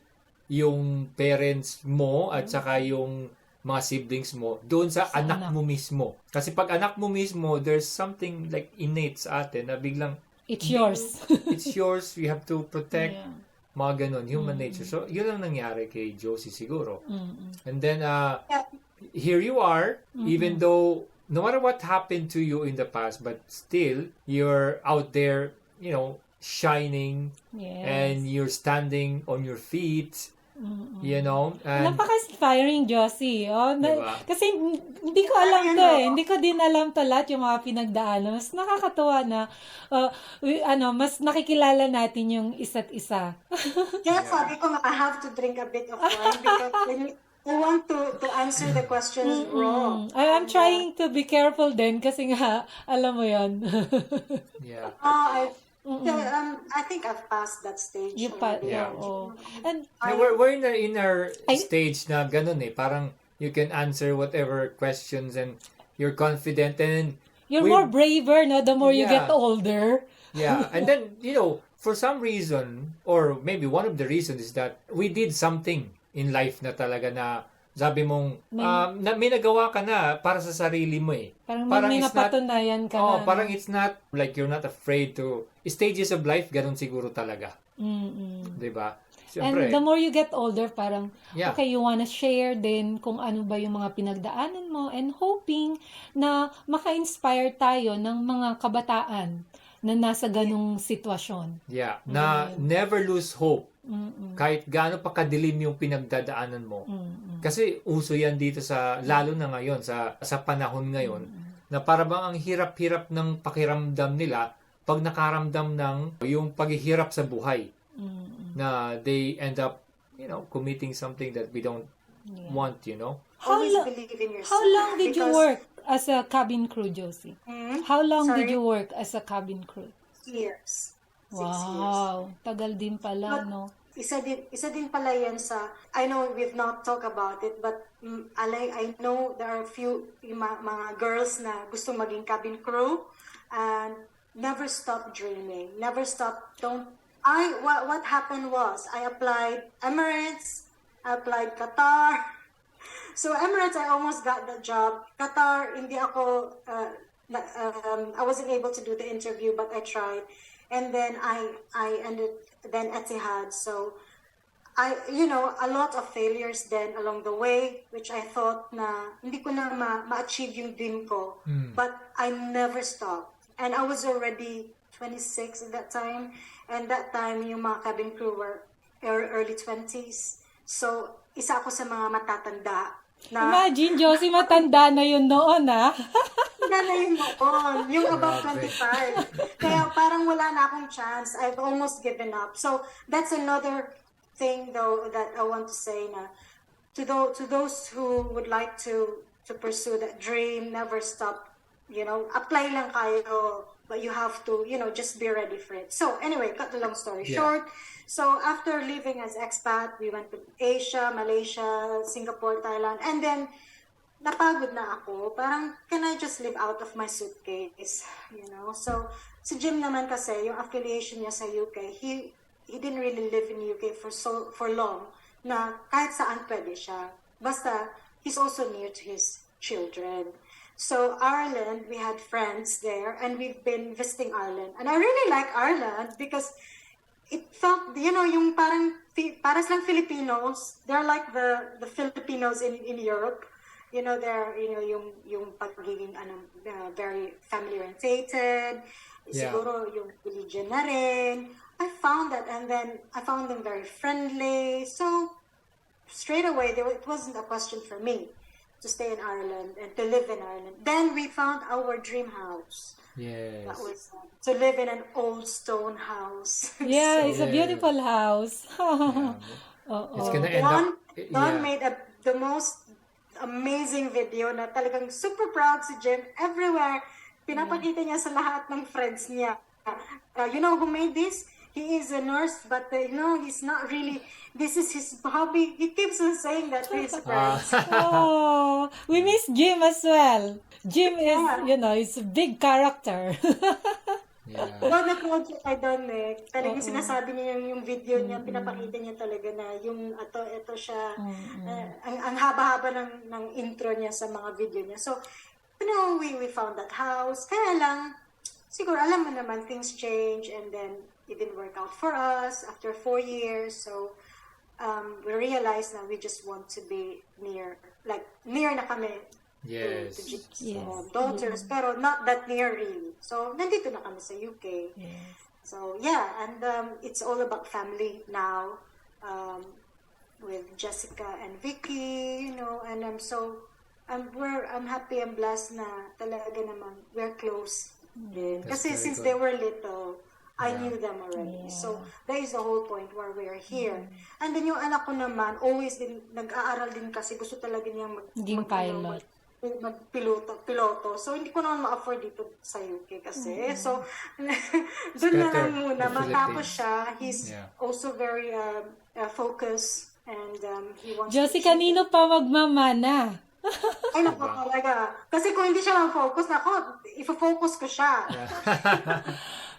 yung parents mo at saka yung mga siblings mo doon sa anak mo mismo. Kasi pag anak mo mismo, there's something like innate sa atin na biglang it's yours. It's yours. You have to protect. mga ganun, human nature. So, yun ang nangyari kay Josie siguro. And then, here you are, even though, no matter what happened to you in the past, but still, you're out there, shining, and you're standing on your feet, and napaka-inspiring, Josie. Diba? Kasi hindi ko alam to Hindi ko din alam to lahat yung mga pinagdaanan. Mas nakakatuwa na mas nakikilala natin yung isa't isa. Kaya sabi ko, I have to drink a bit of wine because I want to answer the questions wrong. I'm trying to be careful din kasi nga, alam mo yon. Yeah. I think I've passed that stage. And we're in our stage na ganun parang you can answer whatever questions and you're confident and you're more braver, no? The more you get older. Yeah, and then, for some reason, or maybe one of the reasons is that we did something in life na talaga na sabi mong, may nagawa ka na para sa sarili mo Parang may napatunayan ka na. Parang it's not like you're not afraid to, stages of life, ganun siguro talaga. Diba? Siyempre, and the more you get older, parang, okay, you wanna share din kung ano ba yung mga pinagdaanan mo and hoping na maka-inspire tayo ng mga kabataan na nasa ganung sitwasyon. Yeah, na never lose hope. Kahit gaano pa kadilim yung pinagdadaanan mo. Kasi uso yan dito lalo na ngayon, sa panahon ngayon, na para bang ang hirap-hirap ng pakiramdam nila pag nakaramdam ng yung paghihirap sa buhay. Na they end up, committing something that we don't want, Always believe in yourself. How long did you work as a cabin crew, Josie? How long did you work as a cabin crew? Years. 6 wow, years. Tagal din pala, no? Isa din pala yan I know we've not talked about it, but I know there are a few mga girls na gusto maging cabin crew and never stop dreaming, never stop, what happened was, I applied Emirates, I applied Qatar. So Emirates, I almost got the job. Qatar, hindi ako, I wasn't able to do the interview, but I tried. And then I ended then Etihad. So a lot of failures then along the way, which I thought na hindi ko na ma-achieve yung dream ko. But I never stopped. And I was already 26 at that time. And that time, yung mga cabin crew were early 20s. So, isa ako sa mga matatanda. Imagine, Josie, matanda na yun noon, Matanda na yun noon. Yung above 25. Kaya parang wala na akong chance. I've almost given up. So, that's another thing, though, that I want to say na to those who would like to pursue that dream, never stop. Apply lang kayo. But you have to, just be ready for it. So, anyway, cut the long story short. So, after leaving as expat, we went to Asia, Malaysia, Singapore, Thailand. And then, napagod na ako. Parang, can I just live out of my suitcase? So, si Jim naman kasi, yung affiliation niya sa UK, he didn't really live in UK for long, na kahit saan pwede siya. Basta, he's also near to his children. So Ireland, we had friends there, and we've been visiting Ireland. And I really like Ireland because it felt, yung para silang Filipinos. They're like the Filipinos in Europe. They're, yung pagiging, very family orientated. Siguro yung religion na rin. I found that, and then I found them very friendly. So straight away, it wasn't a question for me to stay in Ireland and to live in Ireland. Then we found our dream house. Yes. That was to live in an old stone house. Yeah, it's a beautiful house. It's gonna end up. Don made the most amazing video na talagang super proud si Jim everywhere. Pinapakita niya sa lahat ng friends niya. You know who made this? He is a nurse, but he's not really. This is his hobby. He keeps on saying that to his friends. We miss Jim as well. Jim is, he's a big character. Na-proud siya kay Don talagang sinasabi niya yung video niya, pinapakita niya talaga na yung ito siya, ang haba-haba ng intro niya sa mga video niya. So, we found that house. Kaya lang, siguro alam mo naman, things change, and then it didn't work out for us after 4 years. So we realized that we just want to be near na kami Yes. to Jeep's Yes. daughters, pero not that near really. So nandito na kami sa UK. Yes. So yeah, and it's all about family now, with Jessica and Vicky, and I'm happy and blessed na talaga naman we're close din. That's Kasi very since good. they were little, I Yeah. knew them already. Yeah. So that is the whole point why we're here. And then yung anak ko naman, always din nag-aaral din kasi gusto talaga niyang Naging pilot. magpiloto. So, hindi ko naman ma-afford dito sa UK kasi. So, doon na better lang muna. the Matapos Philippines. siya, he's Yeah. also very focused and he wants Josie, to achieve kanino pa magmamana? Ay, naku talaga. Kasi kung hindi siya mag-focus, ifo-focus ko siya.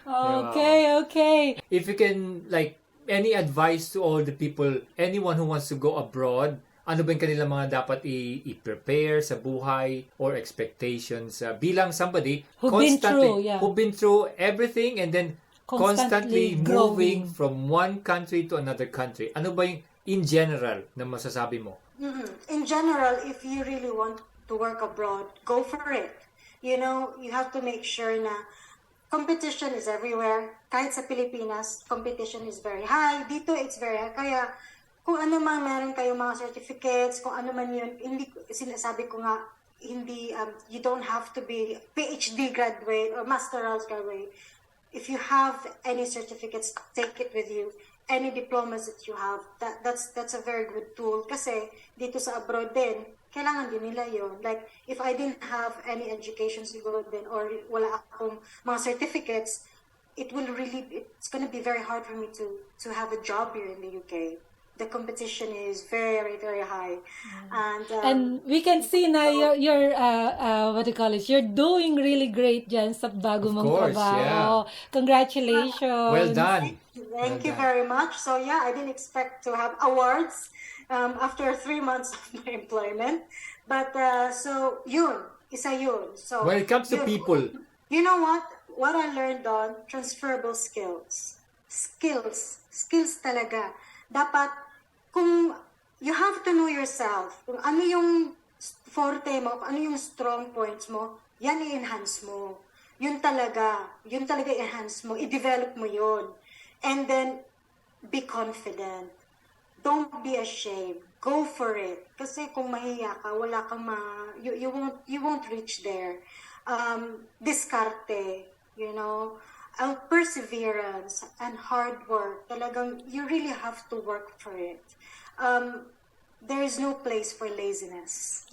Okay. If you can, like, any advice to all the people, anyone who wants to go abroad, ano ba yung kanilang mga dapat i-prepare sa buhay or expectations bilang somebody Who've been through everything and then Constantly moving growing. from one country to another country. Ano ba yung in general na masasabi mo? In general, if you really want to work abroad, go for it. You have to make sure na competition is everywhere. Kahit sa Pilipinas, competition is very high. Dito, it's very high. Kaya, kung ano man meron kayo mga certificates, kung ano man yun, hindi, sinasabi ko nga, hindi, you don't have to be PhD graduate or master's graduate. If you have any certificates, take it with you. Any diplomas that you have, that's a very good tool. Kasi, dito sa abroad din, kailangan din nila yun. Like, if I didn't have any education siguro din, or wala akong mga certificates, it's gonna be very hard for me to have a job here in the UK. The competition is very, very high. And we can see na you're what do you call it? You're doing really great dyan sa bago Of mong course, trabaho. Congratulations. Well done. Thank you very much. So yeah, I didn't expect to have awards after 3 months of my employment. But so yun, isa yun. So When it comes to yun. people, You know what? What I learned on transferable skills. Skills talaga. Dapat kung you have to know yourself, kung ano yung forte mo, kung ano yung strong points mo, yan i-enhance mo. Yun talaga i-enhance mo, i-develop mo yun. And then, be confident. Don't be ashamed. Go for it. Kasi kung mahiya ka, wala kang you won't reach there. Diskarte, perseverance and hard work. Talagang, you really have to work for it. There is no place for laziness.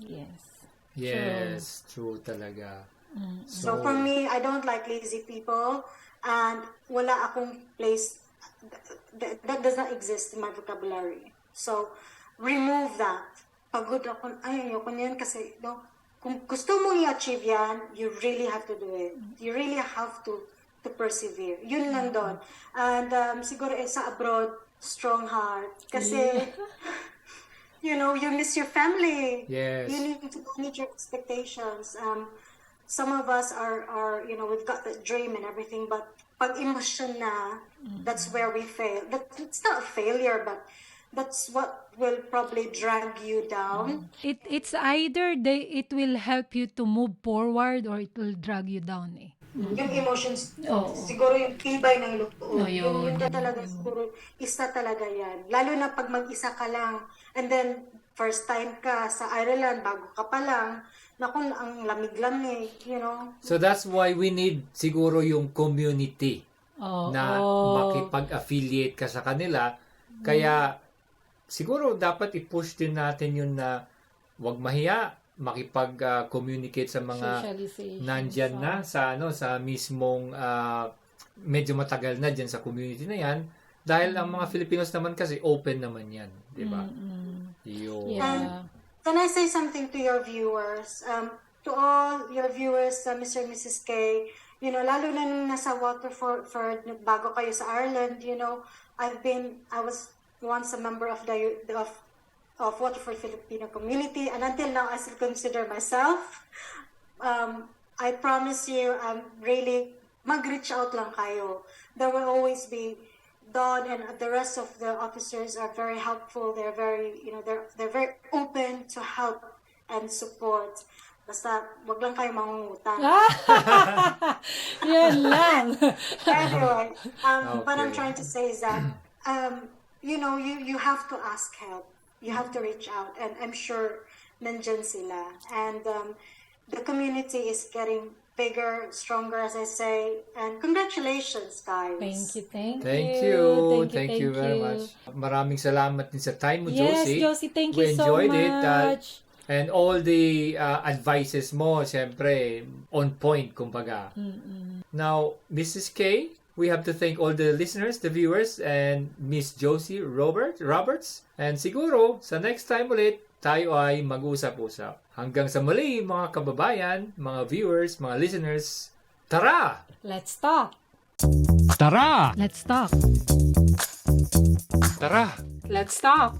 yes, true talaga. So for me, I don't like lazy people, and wala akong place that does not exist in my vocabulary. So remove that. Pagod ako, ayoko niyan kasi kung gusto mo i-achieve yan, you really have to do it. You really have to persevere. Yun lang doon. And siguro sa abroad, strong heart. Kasi you miss your family. Yes. You need to meet your expectations. Some of us are we've got the dream and everything, but pag emotion na, that's where we fail. It's not a failure, but that's what will probably drag you down. It's either it will help you to move forward or it will drag you down eh. Yung emotions, siguro yung tibay ng loob. Yun talaga, siguro, isa talaga yan. Lalo na pag mag-isa ka lang, and then, first time ka sa Ireland, bago ka pa lang, naku, ang lamig-lamig, So that's why we need siguro yung community na makipag-affiliate ka sa kanila. Kaya siguro dapat i-push din natin yun na wag mahiya, makipag-communicate sa mga nandyan na sa mismong medyo matagal na dyan sa community na yan. Dahil ang mga Filipinos naman kasi open naman yan, di ba? Can I say something to your viewers? To all your viewers, Mr. and Mrs. K, lalo na nung nasa Waterford, bago kayo sa Ireland, I was once a member of Waterford Filipino community, and until now I still consider myself. I promise you, I'm really mag-reach out lang kayo. There will always be Don and the rest of the officers are very helpful. They're very, they're very open to help and support. Basta, wag lang kayo mangungutang. Yan lang. Anyway, Okay. what I'm trying to say is that, you have to ask help. You have to reach out. And I'm sure nandyan sila. And the community is getting bigger, stronger, as I say. And congratulations, guys. Thank you, thank you very much. Maraming salamat din sa time mo, Yes, Josie. Josie, thank We you so enjoyed much. And all the advices mo, siyempre, on point, kumbaga. Now, Mrs. K, we have to thank all the listeners, the viewers, and Miss Josie Roberts. And siguro, sa next time ulit, tayo ay mag-usap-usap. Hanggang sa muli, mga kababayan, mga viewers, mga listeners, tara! Let's talk. Tara! Let's talk. Tara! Let's talk.